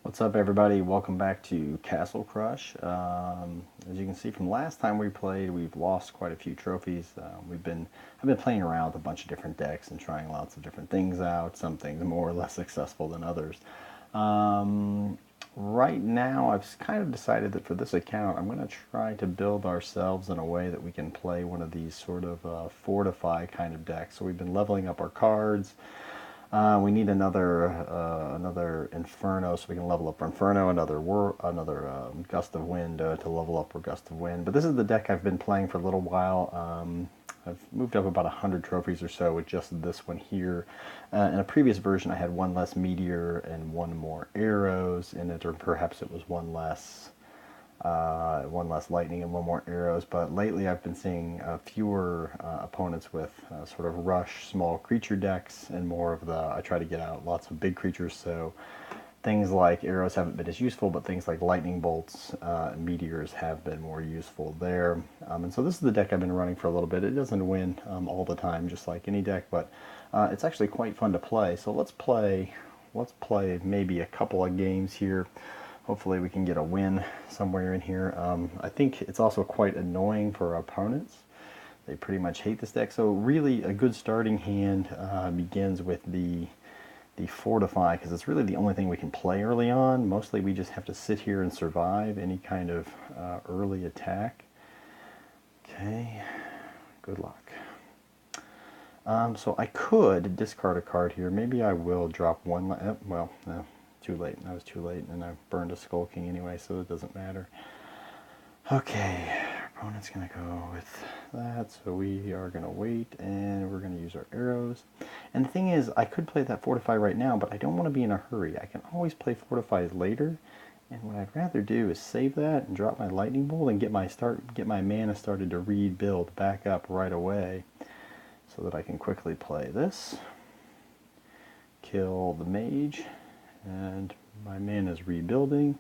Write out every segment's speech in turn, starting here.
What's up, everybody? Welcome back to Castle Crush. As you can see from last time we played, we've lost quite a few trophies. I've been playing around with a bunch of different decks and trying lots of different things out. Some things more or less successful than others. Um, right now, I've kind of decided that for this account, I'm going to try to build ourselves in a way that we can play one of these sort of fortify kind of decks. So we've been leveling up our cards. We need another Inferno so we can level up our Inferno, another Gust of Wind to level up our Gust of Wind. But this is the deck I've been playing for a little while. I've moved up about 100 trophies or so with just this one here. In a previous version I had one less meteor and one more arrows in it, or perhaps it was one less lightning and one more arrows, but lately I've been seeing fewer opponents with sort of rush small creature decks and more of I try to get out lots of big creatures, so things like arrows haven't been as useful, but things like lightning bolts and meteors have been more useful there. And so this is the deck I've been running for a little bit. It doesn't win all the time, just like any deck, but it's actually quite fun to play. So let's play maybe a couple of games here. Hopefully we can get a win somewhere in here. I think it's also quite annoying for our opponents. They pretty much hate this deck. So really a good starting hand begins with the Fortify, because it's really the only thing we can play early on. Mostly we just have to sit here and survive any kind of early attack. Okay, good luck. So I could discard a card here. Maybe I will drop one. Well, no. Too late. I was too late, and I burned a Skull King anyway, so it doesn't matter. Okay, our opponent's going to go with that, so we are going to wait, and we're going to use our arrows. And the thing is, I could play that Fortify right now, but I don't want to be in a hurry. I can always play Fortifies later, and what I'd rather do is save that and drop my Lightning Bolt and get my mana started to rebuild back up right away, so that I can quickly play this, kill the mage, and my mana is rebuilding.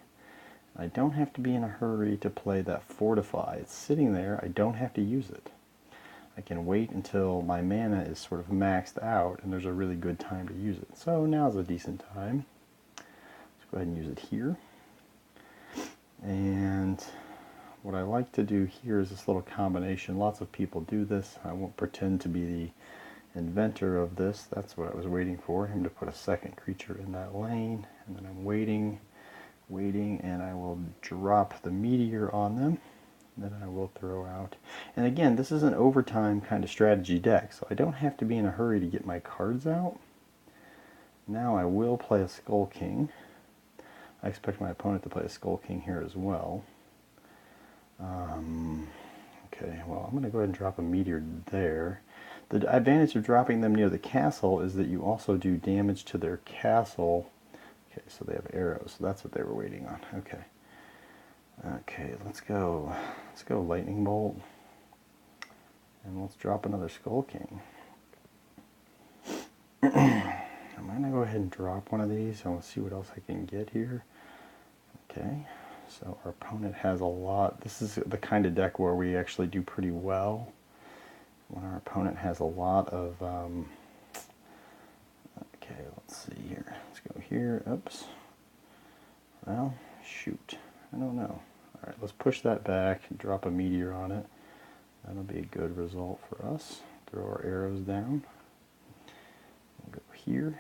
I don't have to be in a hurry to play that Fortify. It's sitting there. I don't have to use it. I can wait until my mana is sort of maxed out and there's a really good time to use it. So now's a decent time. Let's go ahead and use it here. And what I like to do here is this little combination. Lots of people do this. I won't pretend to be the inventor of this. That's what I was waiting for, him to put a second creature in that lane, and then I'm waiting, and I will drop the meteor on them, then I will throw out. And again, this is an overtime kind of strategy deck, so I don't have to be in a hurry to get my cards out. Now I will play a Skull King. I expect my opponent to play a Skull King here as well. Okay, well, I'm going to go ahead and drop a meteor there. The advantage of dropping them near the castle is that you also do damage to their castle. Okay, so they have arrows, so that's what they were waiting on. Okay. Okay, let's go Lightning Bolt. And let's drop another Skull King. I'm going to go ahead and drop one of these, and we'll see what else I can get here. Okay, so our opponent has a lot. This is the kind of deck where we actually do pretty well. When our opponent has a lot of, okay, let's see here. Let's go here. Oops. Well, shoot. I don't know. All right, let's push that back and drop a meteor on it. That'll be a good result for us. Throw our arrows down. We'll go here.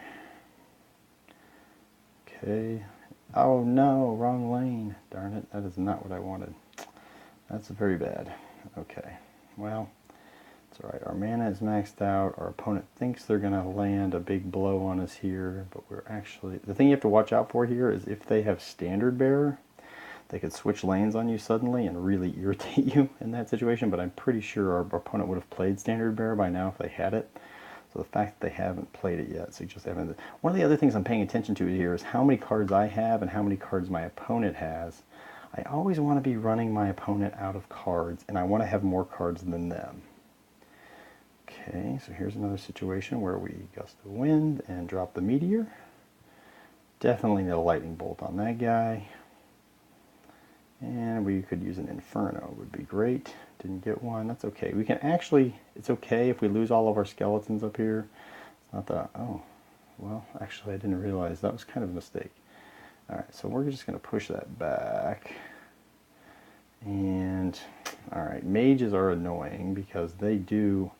Okay. Oh no, wrong lane. Darn it, that is not what I wanted. That's very bad. Okay, well, it's alright. Our mana is maxed out. Our opponent thinks they're going to land a big blow on us here, but we're actually... The thing you have to watch out for here is if they have Standard Bearer, they could switch lanes on you suddenly and really irritate you in that situation, but I'm pretty sure our opponent would have played Standard Bearer by now if they had it. So the fact that they haven't played it yet suggests they haven't. One of the other things I'm paying attention to here is how many cards I have and how many cards my opponent has. I always want to be running my opponent out of cards, and I want to have more cards than them. Okay, so here's another situation where we Gust of Wind and drop the meteor. Definitely need a Lightning Bolt on that guy. And we could use an Inferno, would be great. Didn't get one, that's okay. We can actually, it's okay if we lose all of our skeletons up here. It's not that, oh, well, actually I didn't realize that was kind of a mistake. Alright, so we're just going to push that back. And, alright, mages are annoying because they do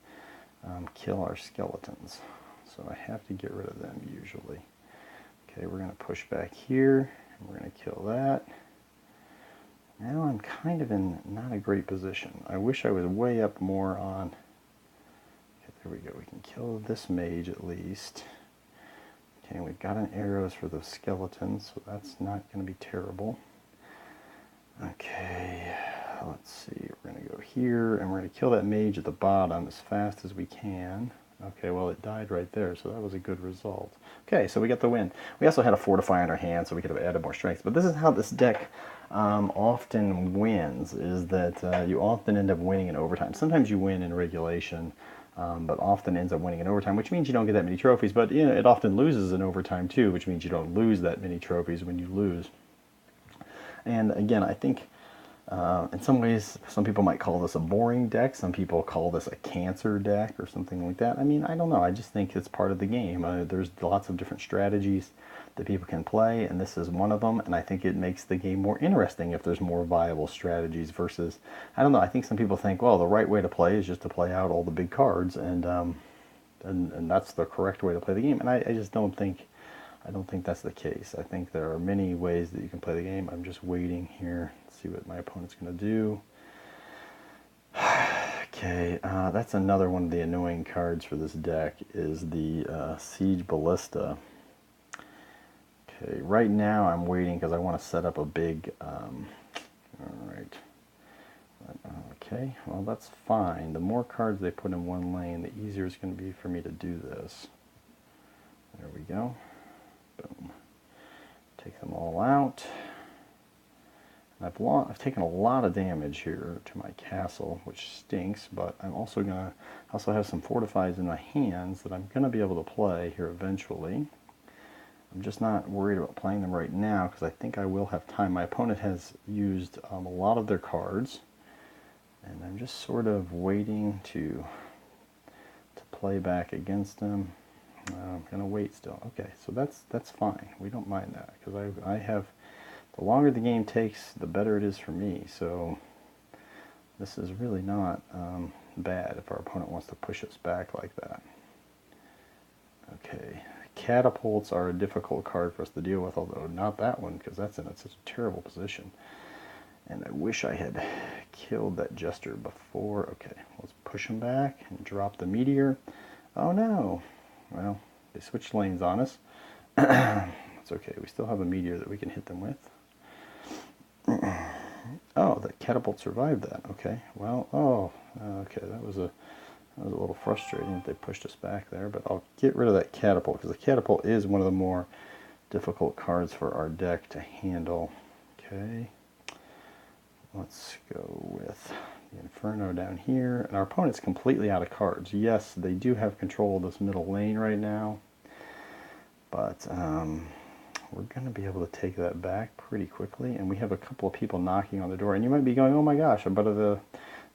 kill our skeletons. So I have to get rid of them usually. Okay, we're going to push back here, and we're going to kill that. Now I'm kind of in not a great position. I wish I was way up more on... Okay, there we go. We can kill this mage at least. Okay, we've got an arrows for the skeletons, so that's not going to be terrible. Okay, let's see. We're going to go here, and we're going to kill that mage at the bottom as fast as we can. Okay, well, it died right there, so that was a good result. Okay, so we got the win. We also had a fortify on our hand, so we could have added more strength. But this is how this deck often wins, is that you often end up winning in overtime. Sometimes you win in regulation, but often ends up winning in overtime, which means you don't get that many trophies. But you know, it often loses in overtime, too, which means you don't lose that many trophies when you lose. And again, I think in some ways, some people might call this a boring deck. Some people call this a cancer deck or something like that. I mean, I don't know. I just think it's part of the game. There's lots of different strategies that people can play, and this is one of them. And I think it makes the game more interesting if there's more viable strategies versus, I don't know. I think some people think, well, the right way to play is just to play out all the big cards, and that's the correct way to play the game. And I just don't think. I don't think that's the case. I think there are many ways that you can play the game. I'm just waiting here to see what my opponent's going to do. Okay, that's another one of the annoying cards for this deck is the Siege Ballista. Okay, right now I'm waiting because I want to set up a big... Alright. Okay, well that's fine. The more cards they put in one lane, the easier it's going to be for me to do this. There we go. Boom. Take them all out. I've taken a lot of damage here to my castle, which stinks, but I'm also have some fortifies in my hands that I'm gonna be able to play here eventually. I'm just not worried about playing them right now because I think I will have time. My opponent has used a lot of their cards, and I'm just sort of waiting to play back against them. I'm going to wait still. Okay, so that's fine. We don't mind that because I have, the longer the game takes, the better it is for me. So this is really not bad if our opponent wants to push us back like that. Okay, catapults are a difficult card for us to deal with, although not that one because that's in such a terrible position. And I wish I had killed that jester before. Okay, let's push him back and drop the meteor. Oh no. Well, they switched lanes on us. It's okay. We still have a meteor that we can hit them with. Oh, the catapult survived that. Okay. Well, okay. That was a little frustrating that they pushed us back there, but I'll get rid of that catapult because the catapult is one of the more difficult cards for our deck to handle. Okay. Let's go with the Inferno down here. And our opponent's completely out of cards. Yes, they do have control of this middle lane right now. But we're going to be able to take that back pretty quickly. And we have a couple of people knocking on the door. And you might be going, oh my gosh, but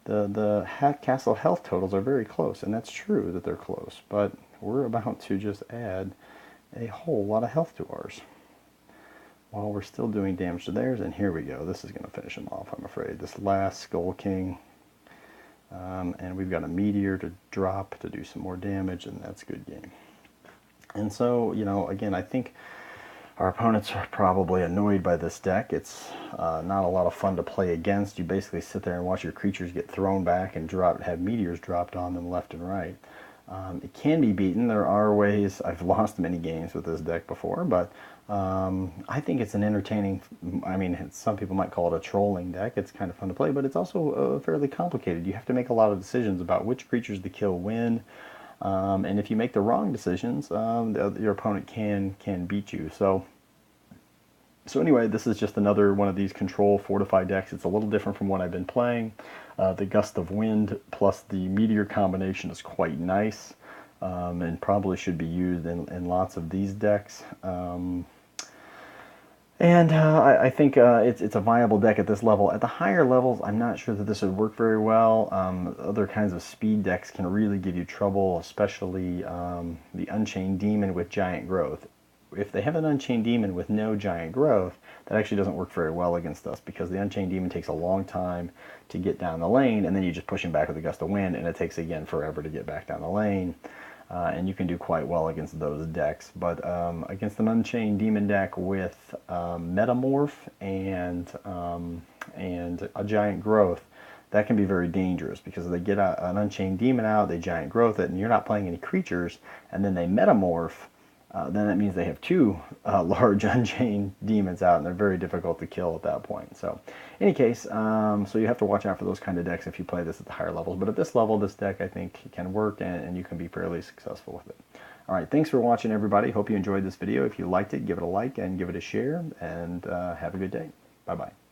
the castle health totals are very close. And that's true that they're close. But we're about to just add a whole lot of health to ours, while we're still doing damage to theirs. And here we go. This is going to finish them off, I'm afraid. This last Skull King. And we've got a meteor to drop to do some more damage, and that's a good game. And so, you know, again, I think our opponents are probably annoyed by this deck. It's not a lot of fun to play against. You basically sit there and watch your creatures get thrown back and have meteors dropped on them left and right. It can be beaten. There are ways. I've lost many games with this deck before, but I think it's an entertaining, I mean, some people might call it a trolling deck. It's kind of fun to play, but it's also fairly complicated. You have to make a lot of decisions about which creatures to kill when, and if you make the wrong decisions, your opponent can beat you. So anyway, this is just another one of these control fortified decks. It's a little different from what I've been playing. The Gust of Wind plus the Meteor combination is quite nice, and probably should be used in lots of these decks. I think it's a viable deck at this level. At the higher levels, I'm not sure that this would work very well. Other kinds of speed decks can really give you trouble, especially the Unchained Demon with Giant Growth. if they have an Unchained Demon with no Giant Growth, that actually doesn't work very well against us, because the Unchained Demon takes a long time to get down the lane, and then you just push him back with a Gust of Wind, and it takes, again, forever to get back down the lane. And you can do quite well against those decks. But against an Unchained Demon deck with Metamorph and a Giant Growth, that can be very dangerous, because if they get an Unchained Demon out, they Giant Growth it, and you're not playing any creatures, and then they Metamorph, then that means they have two large Unchained Demons out, and they're very difficult to kill at that point. So, in any case, so you have to watch out for those kind of decks if you play this at the higher levels. But at this level, this deck, I think, can work, and you can be fairly successful with it. All right, thanks for watching, everybody. Hope you enjoyed this video. If you liked it, give it a like and give it a share, and have a good day. Bye-bye.